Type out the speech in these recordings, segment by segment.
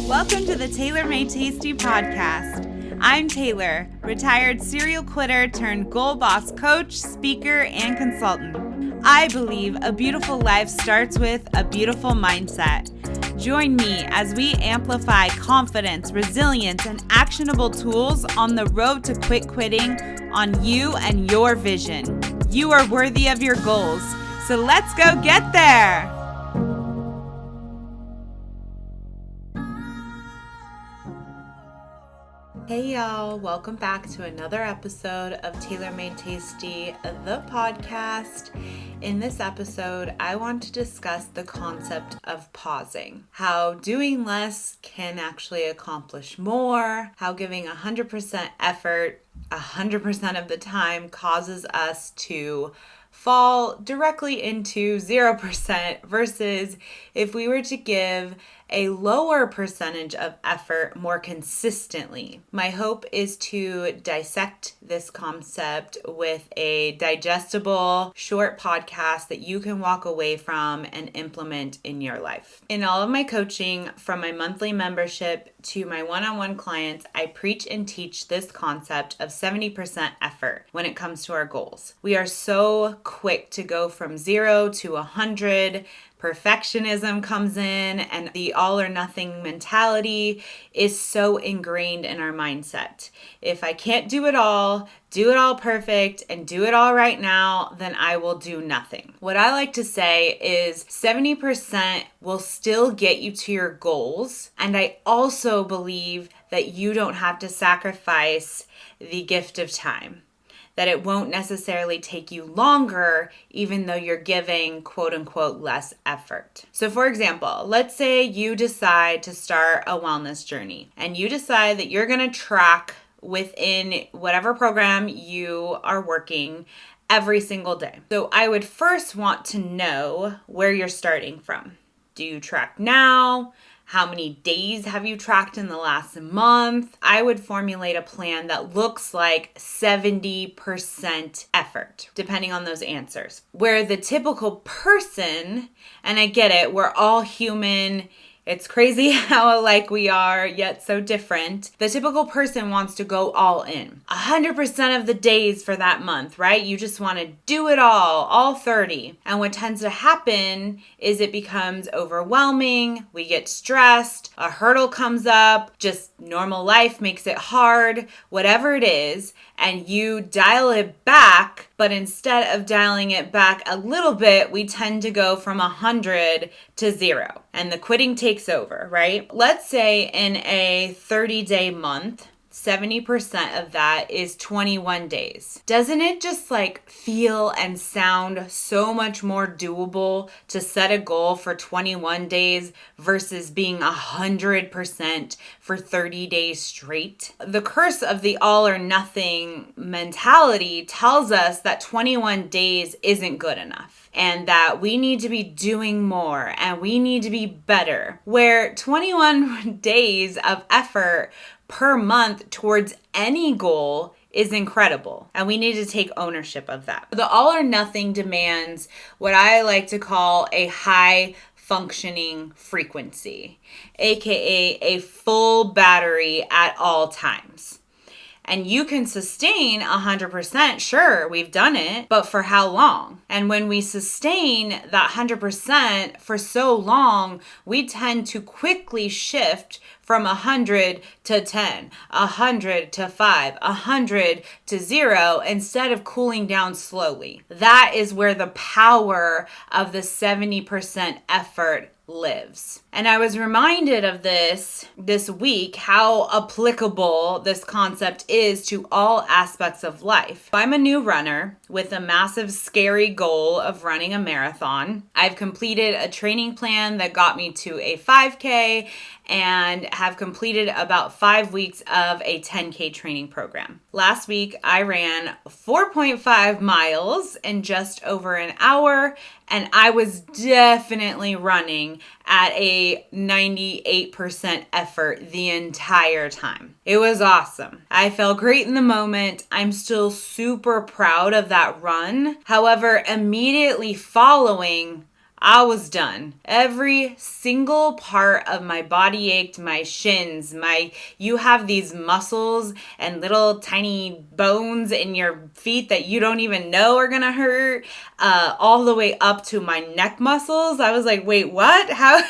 Welcome to the Taylor Made Tasty podcast. I'm Taylor, retired serial quitter turned goal boss coach, speaker, and consultant. I believe a beautiful life starts with a beautiful mindset. Join me as we amplify confidence, resilience, and actionable tools on the road to quit quitting on you and your vision. You are worthy of your goals, so let's go get there. Hey y'all, welcome back to another episode of Taylor Made Tasty, the podcast. In this episode, I want to discuss the concept of pausing, how doing less can actually accomplish more, how giving 100% effort 100% of the time causes us to fall directly into 0% versus if we were to give a lower percentage of effort more consistently. My hope is to dissect this concept with a digestible, short podcast that you can walk away from and implement in your life. In all of my coaching, from my monthly membership to my one-on-one clients, I preach and teach this concept of 70% effort when it comes to our goals. We are so quick to go from 0 to 100. Perfectionism comes in, and the all or nothing mentality is so ingrained in our mindset. If I can't do it all perfect, and do it all right now, then I will do nothing. What I like to say is 70% will still get you to your goals, and I also believe that you don't have to sacrifice the gift of time. That it won't necessarily take you longer, even though you're giving quote unquote less effort. So for example, let's say you decide to start a wellness journey and you decide that you're gonna track within whatever program you are working every single day. So I would first want to know where you're starting from. Do you track now? How many days have you tracked in the last month? I would formulate a plan that looks like 70% effort, depending on those answers. Where the typical person, and I get it, we're all human. It's crazy how alike we are, yet so different. The typical person wants to go all in. 100% of the days for that month, right? You just want to do it all 30. And what tends to happen is it becomes overwhelming. We get stressed. A hurdle comes up. Just normal life makes it hard. Whatever it is. And you dial it back, but instead of dialing it back a little bit, we tend to go from 100 to 0. And the quitting takes over, right? Let's say in a 30-day month, 70% of that is 21 days. Doesn't it just feel and sound so much more doable to set a goal for 21 days versus being 100% for 30 days straight? The curse of the all or nothing mentality tells us that 21 days isn't good enough and that we need to be doing more and we need to be better. Where 21 days of effort per month towards any goal is incredible. And we need to take ownership of that. The all or nothing demands what I like to call a high functioning frequency, aka a full battery at all times. And you can sustain 100%, sure, we've done it, but for how long? And when we sustain that 100% for so long, we tend to quickly shift from 100 to 10, 100 to 5, 100 to 0, instead of cooling down slowly. That is where the power of the 70% effort lives. And I was reminded of this week, how applicable this concept is to all aspects of life. I'm a new runner with a massive, scary goal of running a marathon. I've completed a training plan that got me to a 5K and have completed about 5 weeks of a 10K training program. Last week, I ran 4.5 miles in just over an hour, and I was definitely running at a 98% effort the entire time. It was awesome. I felt great in the moment. I'm still super proud of that run. However, immediately following, I was done. Every single part of my body ached, my shins, you have these muscles and little tiny bones in your feet that you don't even know are gonna hurt, all the way up to my neck muscles. I was like, wait, what? How?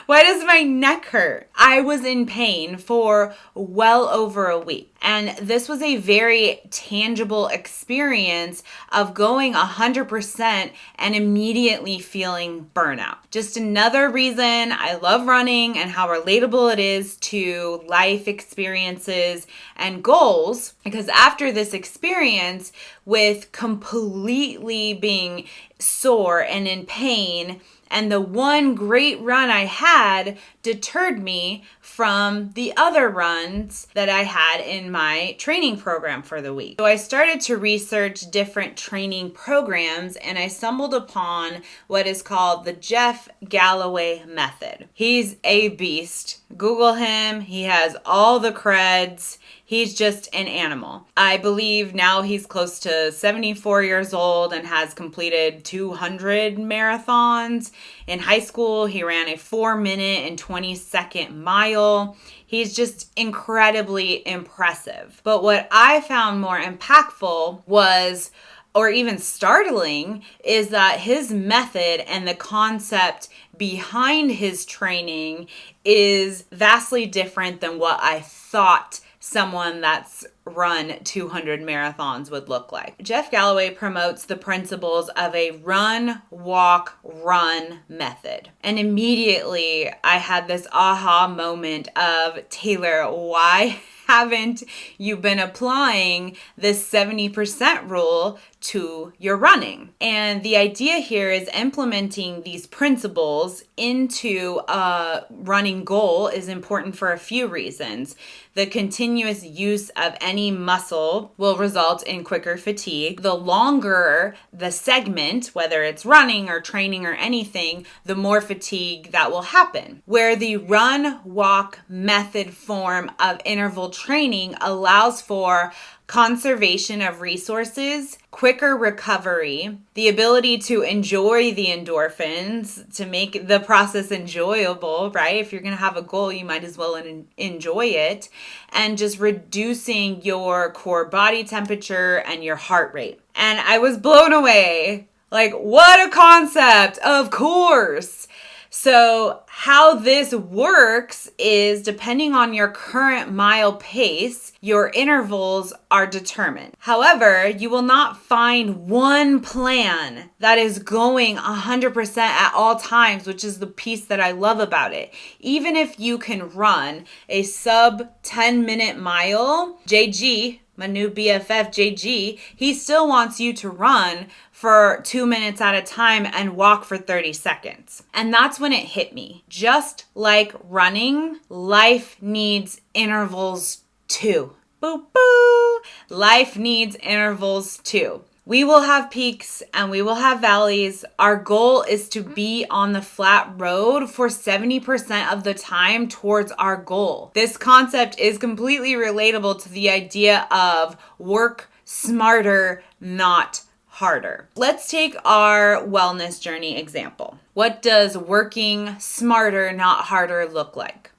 Why does my neck hurt? I was in pain for well over a week. And this was a very tangible experience of going 100% and immediately feeling burnout. Just another reason I love running and how relatable it is to life experiences and goals. Because after this experience with completely being sore and in pain, and the one great run I had deterred me from the other runs that I had in my training program for the week. So I started to research different training programs, and I stumbled upon what is called the Jeff Galloway method. He's a beast. Google him. He has all the creds. He's just an animal. I believe now he's close to 74 years old and has completed 200 marathons. In high school, he ran a 4-minute and 20-second mile. He's just incredibly impressive. But what I found more impactful was, or even startling, is that his method and the concept behind his training is vastly different than what I thought someone that's run 200 marathons would look like. Jeff Galloway promotes the principles of a run, walk, run method. And immediately I had this aha moment of, Taylor, why haven't you been applying this 70% rule to your running? And the idea here is implementing these principles into a running goal is important for a few reasons. The continuous use of any muscle will result in quicker fatigue. The longer the segment, whether it's running or training or anything, the more fatigue that will happen. Where the run, walk method form of interval training allows for conservation of resources, quicker recovery, the ability to enjoy the endorphins, to make the process enjoyable, right? If you're going to have a goal, you might as well enjoy it, and just reducing your core body temperature and your heart rate. And I was blown away. Like, what a concept, of course. So how this works is, depending on your current mile pace, your intervals are determined. However, you will not find one plan that is going 100% at all times, which is the piece that I love about it. Even if you can run a sub 10-minute mile, JG, my new BFF JG, he still wants you to run for 2 minutes at a time and walk for 30 seconds. And that's when it hit me. Just like running, life needs intervals too. Boo boo! Life needs intervals too. We will have peaks and we will have valleys. Our goal is to be on the flat road for 70% of the time towards our goal. This concept is completely relatable to the idea of work smarter, not harder. Let's take our wellness journey example. What does working smarter, not harder look like?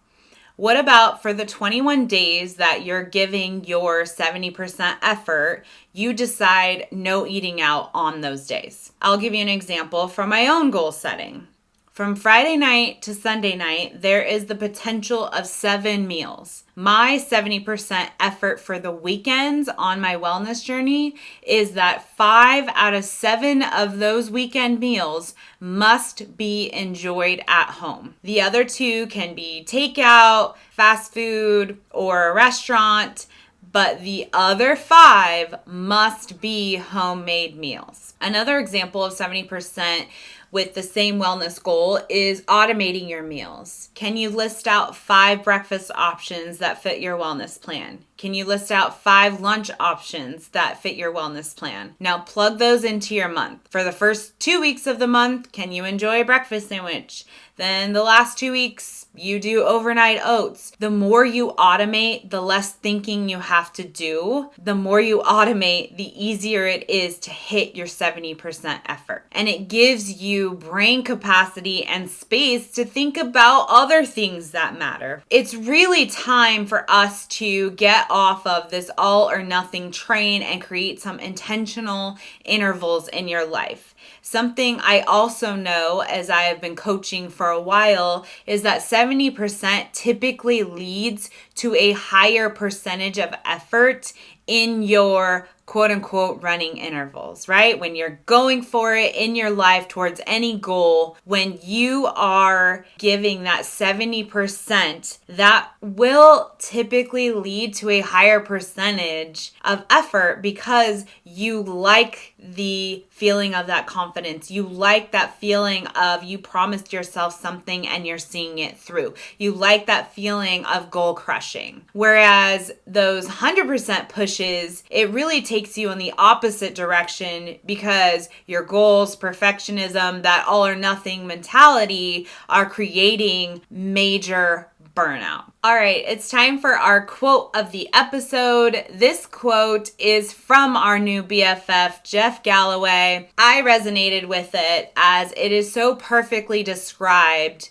What about for the 21 days that you're giving your 70% effort, you decide no eating out on those days? I'll give you an example from my own goal setting. From Friday night to Sunday night, there is the potential of 7 meals. My 70% effort for the weekends on my wellness journey is that 5 out of 7 of those weekend meals must be enjoyed at home. The other 2 can be takeout, fast food, or a restaurant, but the other 5 must be homemade meals. Another example of 70% with the same wellness goal is automating your meals. Can you list out 5 breakfast options that fit your wellness plan? Can you list out 5 lunch options that fit your wellness plan? Now plug those into your month. For the first 2 weeks of the month, can you enjoy a breakfast sandwich? Then the last 2 weeks, you do overnight oats. The more you automate, the less thinking you have to do. The more you automate, the easier it is to hit your 70% effort. And it gives you you brain capacity and space to think about other things that matter. It's really time for us to get off of this all or nothing train and create some intentional intervals in your life. Something I also know, as I have been coaching for a while, is that 70% typically leads to a higher percentage of effort in your quote unquote running intervals, right? When you're going for it in your life towards any goal, when you are giving that 70%, that will typically lead to a higher percentage of effort because you like the feeling of that confidence. You like that feeling of you promised yourself something and you're seeing it through. You like that feeling of goal crushing. Whereas those 100% pushes, it really takes you in the opposite direction because your goals, perfectionism, that all or nothing mentality are creating major burnout. All right, it's time for our quote of the episode. This quote is from our new BFF, Jeff Galloway. I resonated with it as it is so perfectly described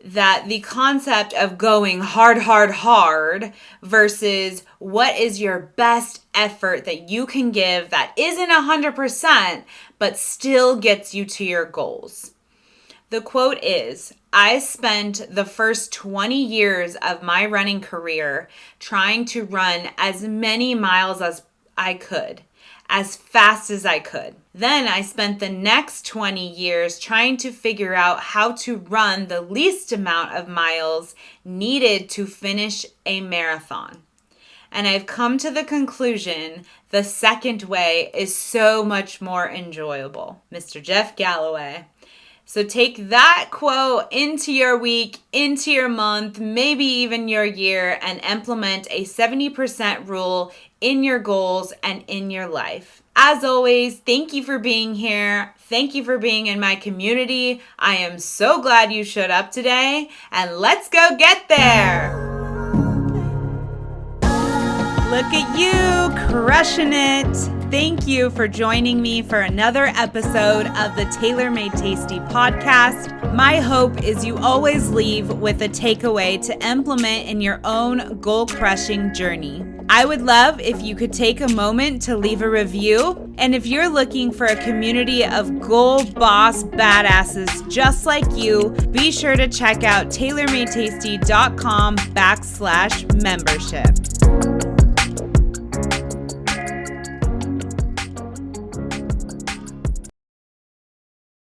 that the concept of going hard versus what is your best effort that you can give that isn't 100% but still gets you to your goals. The quote is, I spent the first 20 years of my running career trying to run as many miles as I could, as fast as I could. Then I spent the next 20 years trying to figure out how to run the least amount of miles needed to finish a marathon. And I've come to the conclusion the second way is so much more enjoyable. Mr. Jeff Galloway. So take that quote into your week, into your month, maybe even your year, and implement a 70% rule in your goals and in your life. As always, thank you for being here. Thank you for being in my community. I am so glad you showed up today, and let's go get there. Look at you, crushing it. Thank you for joining me for another episode of the Tailor Made Tasty podcast. My hope is you always leave with a takeaway to implement in your own goal-crushing journey. I would love if you could take a moment to leave a review. And if you're looking for a community of goal boss badasses just like you, be sure to check out tailormadetasty.com/membership.